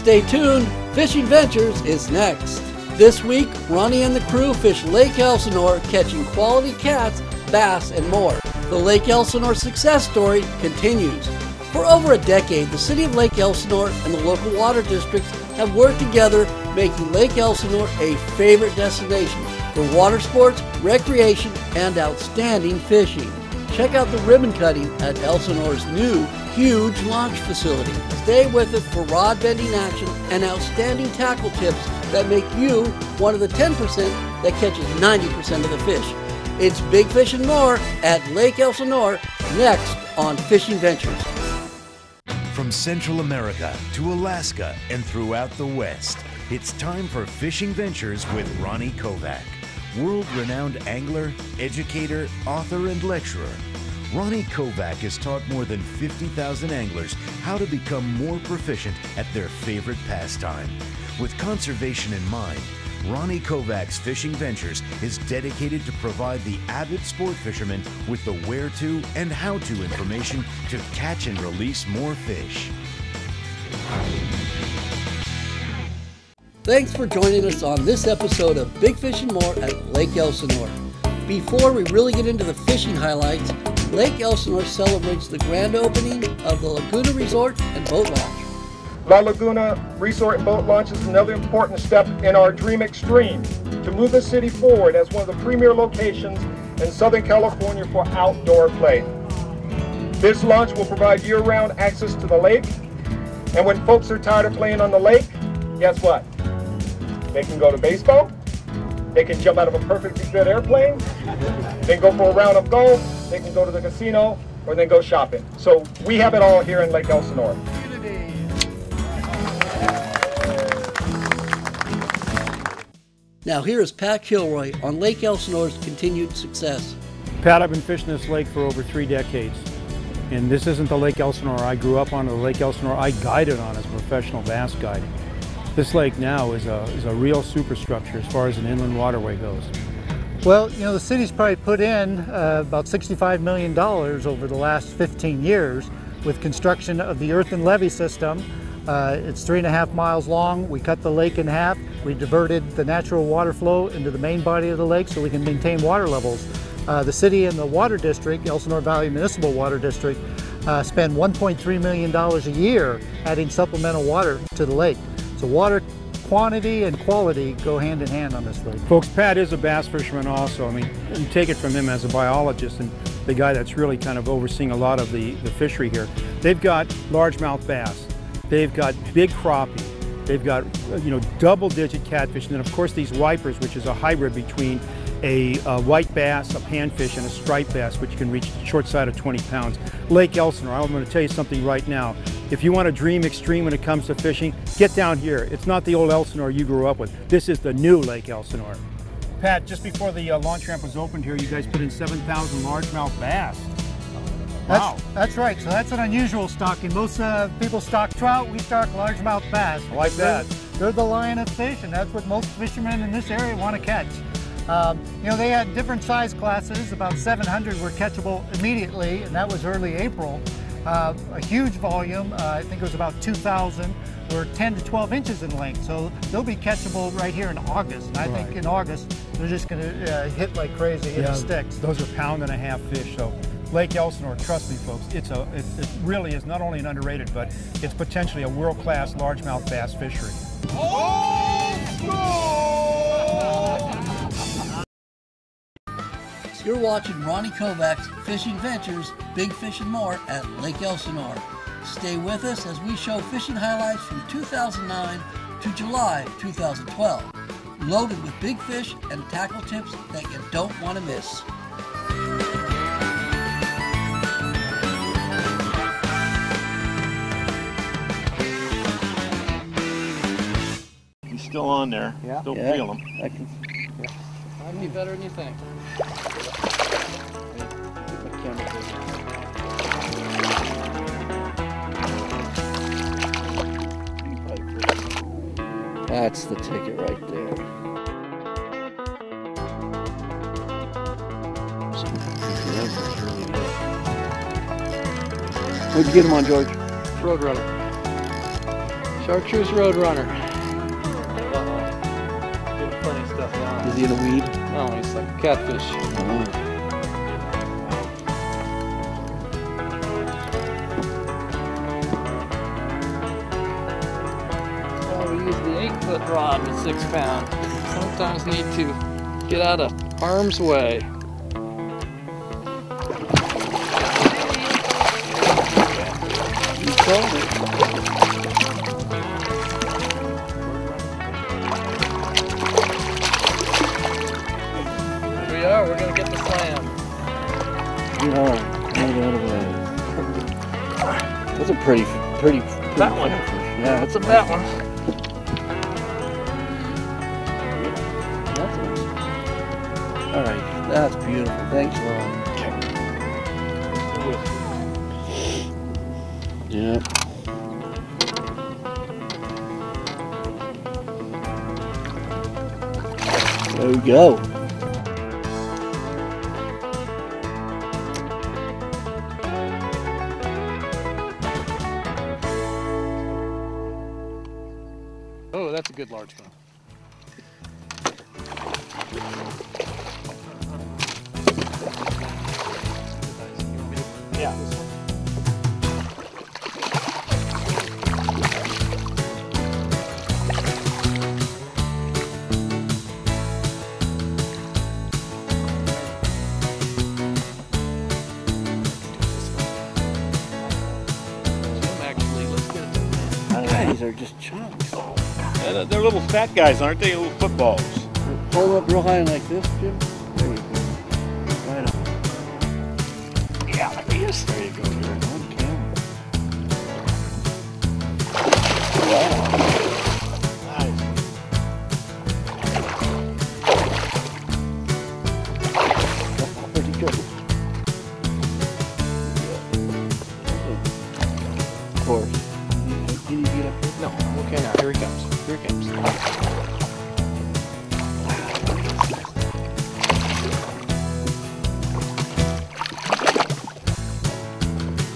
Stay tuned, Fishing Ventures is next. This week, Ronnie and the crew fish Lake Elsinore, catching quality cats, bass, and more. The Lake Elsinore success story continues. For over a decade, the city of Lake Elsinore and the local water districts have worked together, making Lake Elsinore a favorite destination for water sports, recreation, and outstanding fishing. Check out the ribbon cutting at Elsinore's new, huge launch facility. Stay with us for rod bending action and outstanding tackle tips that make you one of the 10% that catches 90% of the fish. It's Big Fish and More at Lake Elsinore, next on Fishing Ventures. From Central America to Alaska and throughout the West, it's time for Fishing Ventures with Ronnie Kovach. World-renowned angler, educator, author, and lecturer, Ronnie Kovach has taught more than 50,000 anglers how to become more proficient at their favorite pastime. With conservation in mind, Ronnie Kovach's Fishing Ventures is dedicated to provide the avid sport fisherman with the where-to and how-to information to catch and release more fish. Thanks for joining us on this episode of Big Fish and More at Lake Elsinore. Before we really get into the fishing highlights, Lake Elsinore celebrates the grand opening of the Laguna Resort and Boat Launch. La Laguna Resort and Boat Launch is another important step in our Dream Extreme to move the city forward as one of the premier locations in Southern California for outdoor play. This launch will provide year-round access to the lake, and when folks are tired of playing on the lake, guess what? They can go to baseball, they can jump out of a perfectly fit airplane, they can go for a round of golf, they can go to the casino, or they can go shopping. So we have it all here in Lake Elsinore. Now here is Pat Kilroy on Lake Elsinore's continued success. Pat, I've been fishing this lake for over 3 decades. And this isn't the Lake Elsinore I grew up on, or the Lake Elsinore I guided on as a professional bass guide. This lake now is a real superstructure as far as an inland waterway goes. Well, you know, the city's probably put in about $65 million over the last 15 years with construction of the earthen levee system. It's 3.5 miles long. We cut the lake in half. We diverted the natural water flow into the main body of the lake so we can maintain water levels. The city and the water district, Elsinore Valley Municipal Water District, spend $1.3 million a year adding supplemental water to the lake. So water quantity and quality go hand in hand on this lake. Folks, Pat is a bass fisherman also. I mean, you take it from him as a biologist and the guy that's really kind of overseeing a lot of the fishery here. They've got largemouth bass. They've got big crappie. They've got, you know, double-digit catfish. And then, of course, these wipers, which is a hybrid between a white bass, a panfish, and a striped bass, which can reach the short side of 20 pounds. Lake Elsinore, I'm going to tell you something right now. If you want to dream extreme when it comes to fishing, get down here. It's not the old Elsinore you grew up with. This is the new Lake Elsinore. Pat, just before the launch ramp was opened here, you guys put in 7,000 largemouth bass. Wow. That's right. So that's an unusual stocking. Most people stock trout. We stock largemouth bass. I like that. They're the lion of fish, and that's what most fishermen in this area want to catch. You know, they had different size classes. About 700 were catchable immediately, and that was early April. A huge volume, I think it was about 2,000, were 10 to 12 inches in length. So they'll be catchable right here in August. And I think in August, they're just going to hit like crazy in the sticks. Those are 1.5 pound fish. So Lake Elsinore, trust me folks, it really is not only an underrated, but it's potentially a world-class largemouth bass fishery. You're watching Ronnie Kovach's Fishing Ventures, Big Fish and More at Lake Elsinore. Stay with us as we show fishing highlights from 2009 to July 2012, loaded with big fish and tackle tips that you don't want to miss. He's still on there. Yeah. Still feel him. Might be better than you think. That's the ticket right there. What'd you get him on, George? Road runner. Chartreuse Roadrunner. Getting plenty of stuff now. Is he in a weed? No, he's like a catfish. Oh, we use the 8-foot rod with 6 pound. Sometimes need to get out of harm's way. You told me. Here we are, we're gonna get the slam. That's a pretty That one. catfish. Yeah, That's a fat one. That's nice. All right, that's beautiful. Thanks, Ron. Yep. There we go. Oh, that's a good large one. Yeah. These are just chunks. They're little fat guys, aren't they? Little footballs. Hold up real high like this, Jim. There you go. Right on. Yeah, there he is. There you go. On camera. Wow. Nice. Pretty good. Of course. Can you get up here? No, okay now, here he comes. Here he comes.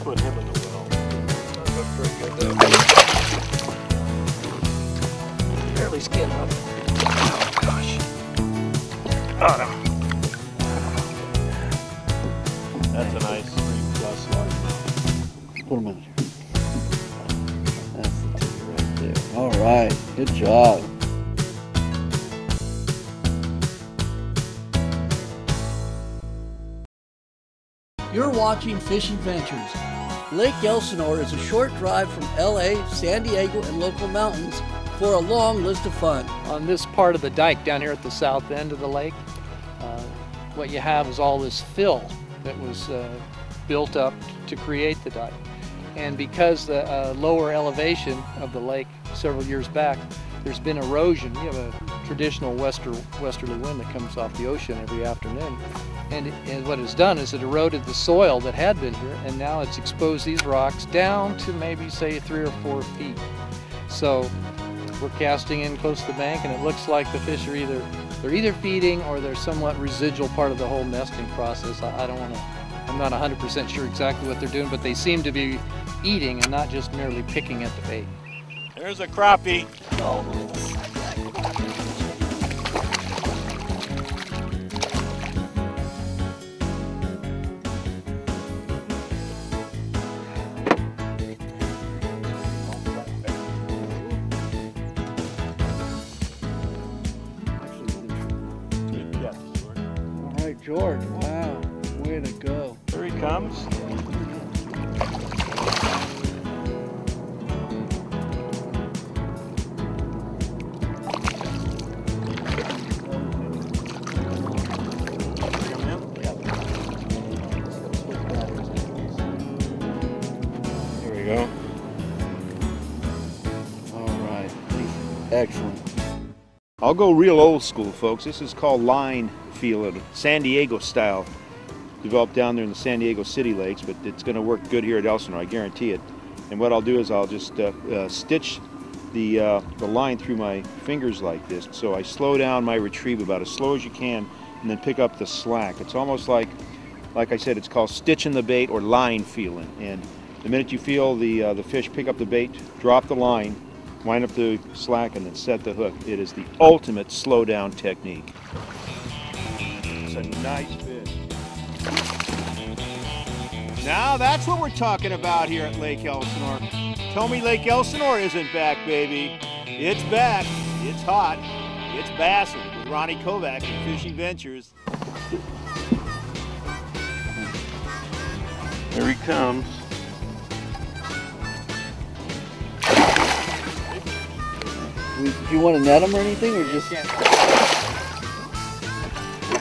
Put him in the well. That's pretty good though. Barely skin up. Oh gosh. Oh no. That's a nice 3+ largemouth. Put them in here. That's the two right there. All right. Good job. You're watching Fishing Ventures. Lake Elsinore is a short drive from LA, San Diego, and local mountains for a long list of fun. On this part of the dike down here at the south end of the lake, what you have is all this fill that was built up to create the dike. And because the lower elevation of the lake several years back, there's been erosion. You have a traditional westerly wind that comes off the ocean every afternoon. And what it's done is it eroded the soil that had been here, and now it's exposed these rocks down to maybe say 3 or 4 feet. So we're casting in close to the bank, and it looks like the fish are either feeding or they're somewhat residual part of the whole nesting process. I'm not 100% sure exactly what they're doing, but they seem to be eating and not just merely picking at the bait. There's a crappie. All right, George. Wow. Way to go. Here he comes. Here we go. All right. Excellent. I'll go real old school, folks. This is called line feel, San Diego style. Developed down there in the San Diego City lakes, but it's going to work good here at Elsinore, I guarantee it. And what I'll do is I'll just stitch the line through my fingers like this. So I slow down my retrieve about as slow as you can, and then pick up the slack. It's almost like I said, it's called stitching the bait or line feeling. And the minute you feel the fish pick up the bait, drop the line, wind up the slack, and then set the hook. It is the ultimate slow down technique. It's a nice fish. Now that's what we're talking about here at Lake Elsinore. Tell me Lake Elsinore isn't back, baby. It's back. It's hot. It's bassing with Ronnie Kovach and Fishing Ventures. Here he comes. Do you want to net them or anything, or just?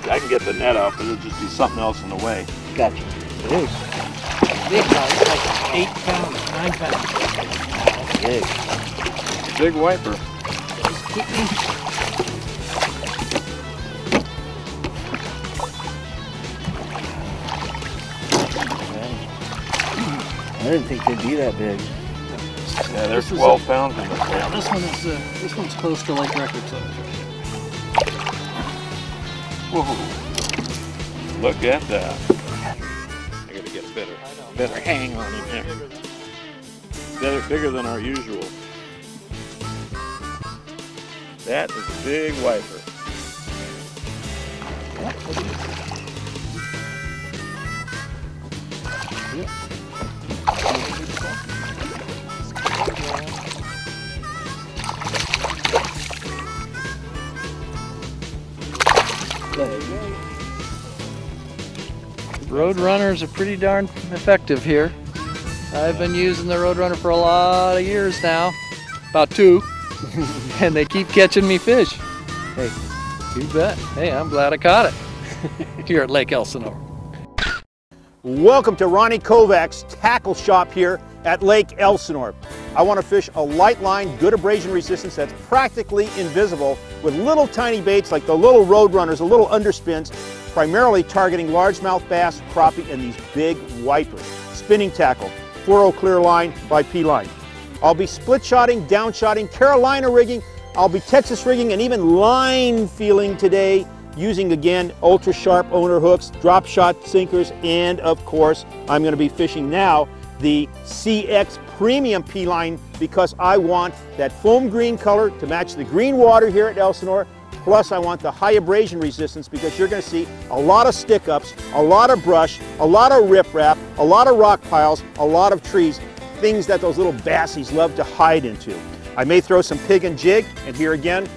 I can get the net out, but it'll just be something else in the way. Gotcha. Big. Big, it's like 8 pounds, 9 pounds. Big. Big wiper. I didn't think they'd be that big. Yeah, they're 12 pounds in this one. Yeah, this one's close to lake record size. Whoa. Look at that. I gotta get a better hang on him here. Bigger than our usual. That is a big wiper. Roadrunners are pretty darn effective here. I've been using the Roadrunner for a lot of years now, about 2, and they keep catching me fish. Hey, you bet. Hey, I'm glad I caught it here at Lake Elsinore. Welcome to Ronnie Kovach's tackle shop here at Lake Elsinore. I want to fish a light line, good abrasion resistance that's practically invisible with little tiny baits like the little Roadrunners, the little underspins, primarily targeting largemouth bass, crappie, and these big wipers. Spinning tackle, 4-0 clear line by P-line. I'll be split shotting, down shotting, Carolina rigging, I'll be Texas rigging, and even line feeling today, using again ultra sharp owner hooks, drop shot sinkers, and of course I'm going to be fishing now the CX Premium P-line because I want that foam green color to match the green water here at Elsinore. Plus I want the high abrasion resistance because you're going to see a lot of stick-ups, a lot of brush, a lot of riprap, a lot of rock piles, a lot of trees, things that those little bassies love to hide into. I may throw some pig and jig, and here again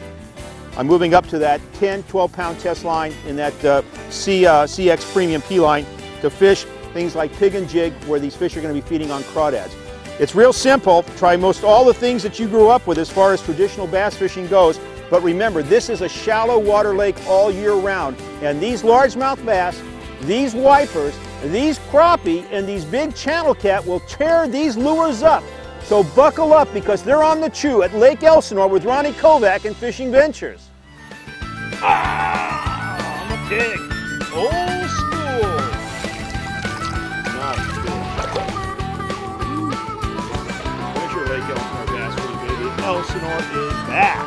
I'm moving up to that 10, 12-pound test line in that CX Premium P-line to fish things like pig and jig where these fish are going to be feeding on crawdads. It's real simple. Try most all the things that you grew up with as far as traditional bass fishing goes, but remember, this is a shallow water lake all year round, and these largemouth bass, these wipers, these crappie, and these big channel cat will tear these lures up. So buckle up because they're on the chew at Lake Elsinore with Ronnie Kovach and Fishing Ventures. Ah, I'm a pig. Old school. Nice fish. There's your Lake Elsinore bass for you, baby. Elsinore is back.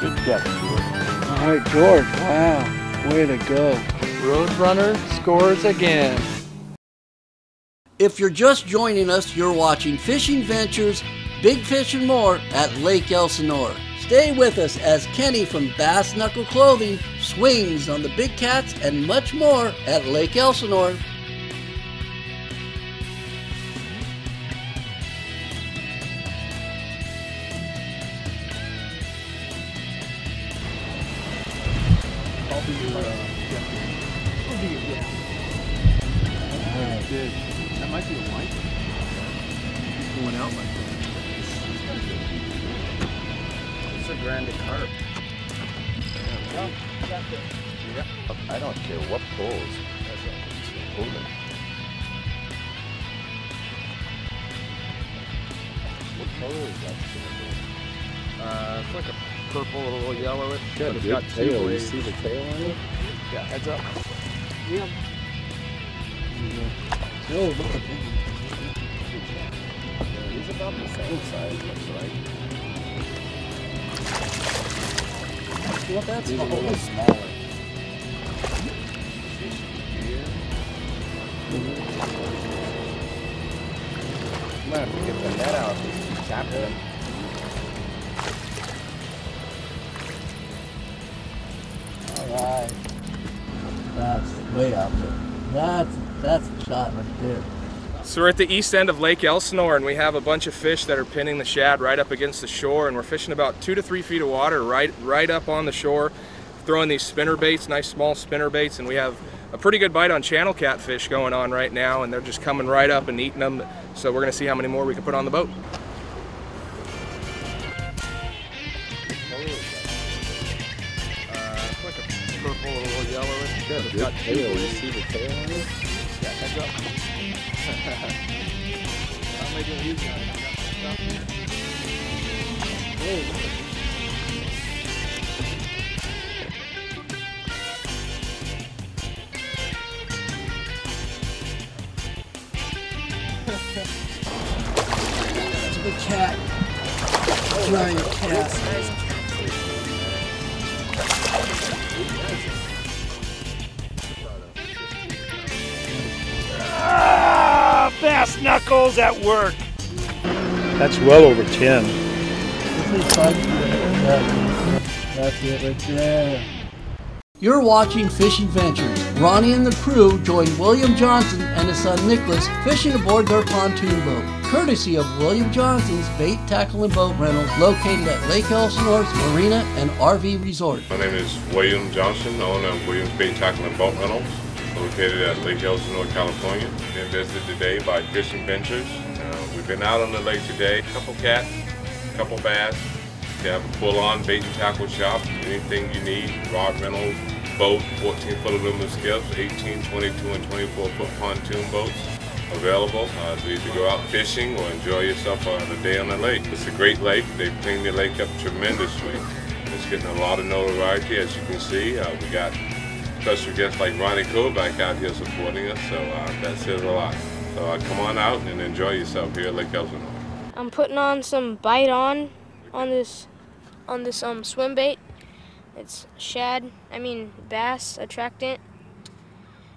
Good catch, George. All right, George, wow, way to go. Roadrunner scores again. If you're just joining us, you're watching Fishing Ventures, Big Fish and More at Lake Elsinore. Stay with us as Kenny from Bass Knuckle Clothing swings on the big cats and much more at Lake Elsinore. That might be a white. Going out like that. It's a grand carp. Yeah. I don't care what pulls. Pulling. What color is that? It's like a purple, a little yellowish. Got a good tail. You see the tail on it? Yeah, heads up. Yeah. Oh, look at him. He's about the same size, looks like. Well, that's He's a little smaller. I'm gonna have to get the net out and keep tapping them. Alright. That's way out there. That's a shot right there. So we're at the east end of Lake Elsinore, and we have a bunch of fish that are pinning the shad right up against the shore, and we're fishing about 2 to 3 feet of water right up on the shore, throwing these spinner baits, nice small spinner baits, and we have a pretty good bite on channel catfish going on right now, and they're just coming right up and eating them. So we're gonna see how many more we can put on the boat. Like a purple, a little yellowish. Got a good tail. You see the tail on it? Yeah, heads up. I'm making it easy on it. That's a big cat. Giant cat. Bass knuckles at work. That's well over 10. This is fun. That's it right there. You're watching Fishing Ventures. Ronnie and the crew joined William Johnson and his son Nicholas fishing aboard their pontoon boat, courtesy of William Johnson's Bait, Tackle, and Boat Rentals located at Lake Elsinore's Marina and RV Resort. My name is William Johnson, owner of William's Bait, Tackle, and Boat Rentals, located at Lake Elsinore, California. Been visited today by Fishing Ventures. We've been out on the lake today. A couple cats, a couple bass. They have a full-on bait and tackle shop. Anything you need, rod rentals, boat, 14-foot aluminum skiffs, 18, 22, and 24-foot pontoon boats available to either go out fishing or enjoy yourself on a day on the lake. It's a great lake. They've cleaned the lake up tremendously. It's getting a lot of notoriety, as you can see. We got special guests like Ronnie Kovach out here supporting us, so that says a lot. So come on out and enjoy yourself here at Lake Elsinore. I'm putting on some bite on this swim bait. It's bass attractant.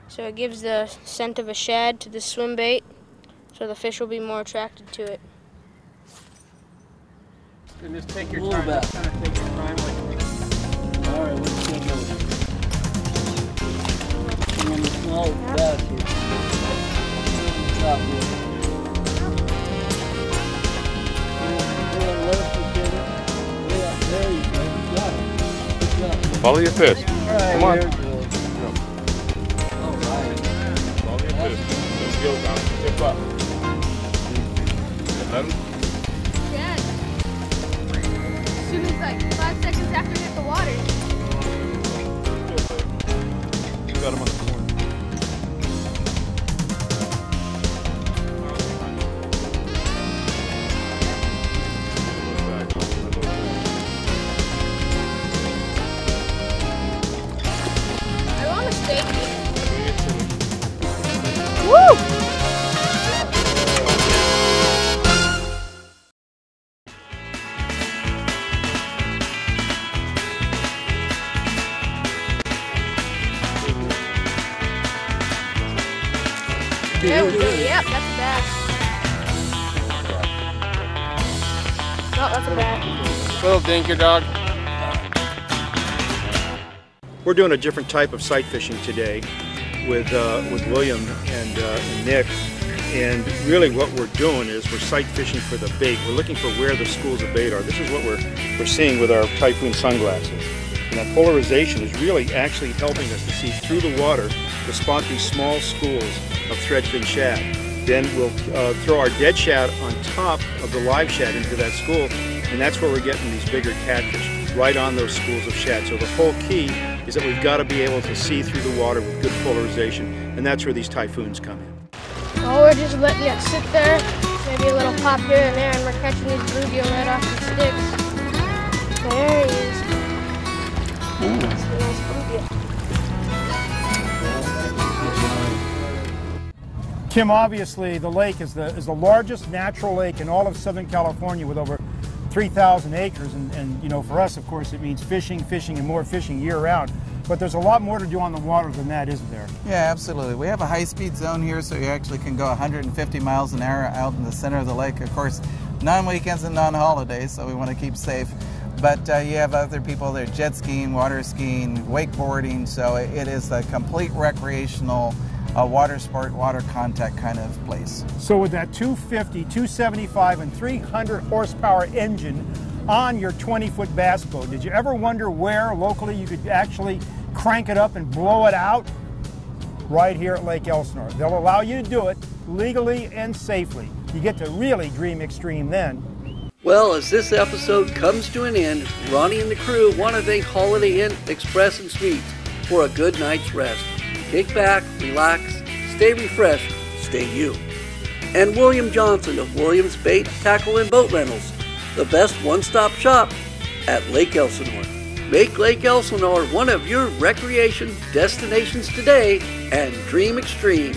So it gives the scent of a shad to the swim bait, so the fish will be more attracted to it. And just take your time. Just kind of take your time. All right, let's go. On the small bass here. Stop here. There you go. You got it. Good job. Follow your fish. Come on. All right. Follow your fish. Let's go down. Tip up. Let them. Shad. As soon as like 5 seconds after it hit the water. You got him on the corner. I want a steak. Woo! There we go. Yep, that's a bass. No, that's a bass. Little dinker dog. We're doing a different type of sight fishing today with William and Nick. And really what we're doing is we're sight fishing for the bait. We're looking for where the schools of bait are. This is what we're seeing with our Typhoon sunglasses. And that polarization is really actually helping us to see through the water to spot these small schools of threadfin shad. Then we'll throw our dead shad on top of the live shad into that school, and that's where we're getting these bigger catfish, right on those schools of shad. So the whole key is that we've got to be able to see through the water with good polarization, and that's where these Typhoons come in. Oh, we're just letting it sit there, maybe a little pop here and there, and we're catching these bluegill right off the sticks. There he is. That's a nice bluegill. Kim, obviously the lake is the largest natural lake in all of Southern California with over 3,000 acres, and you know, for us, of course, it means fishing, and more fishing year-round. but there's a lot more to do on the water than that, isn't there? Yeah, absolutely. We have a high-speed zone here, so you actually can go 150 miles an hour out in the center of the lake. Of course, non-weekends and non-holidays, so we want to keep safe. But you have other people there jet skiing, water skiing, wakeboarding, so it is a complete recreational water sport, water contact kind of place. So with that 250, 275, and 300 horsepower engine on your 20-foot bass boat, did you ever wonder where locally you could actually crank it up and blow it out? Right here at Lake Elsinore. They'll allow you to do it legally and safely. You get to really dream extreme then. Well, as this episode comes to an end, Ronnie and the crew want to thank Holiday Inn Express and Suites for a good night's rest. Kick back, relax, stay refreshed, stay you. And William Johnson of Williams Bait, Tackle, and Boat Rentals, the best one-stop shop at Lake Elsinore. Make Lake Elsinore one of your recreation destinations today and dream extreme.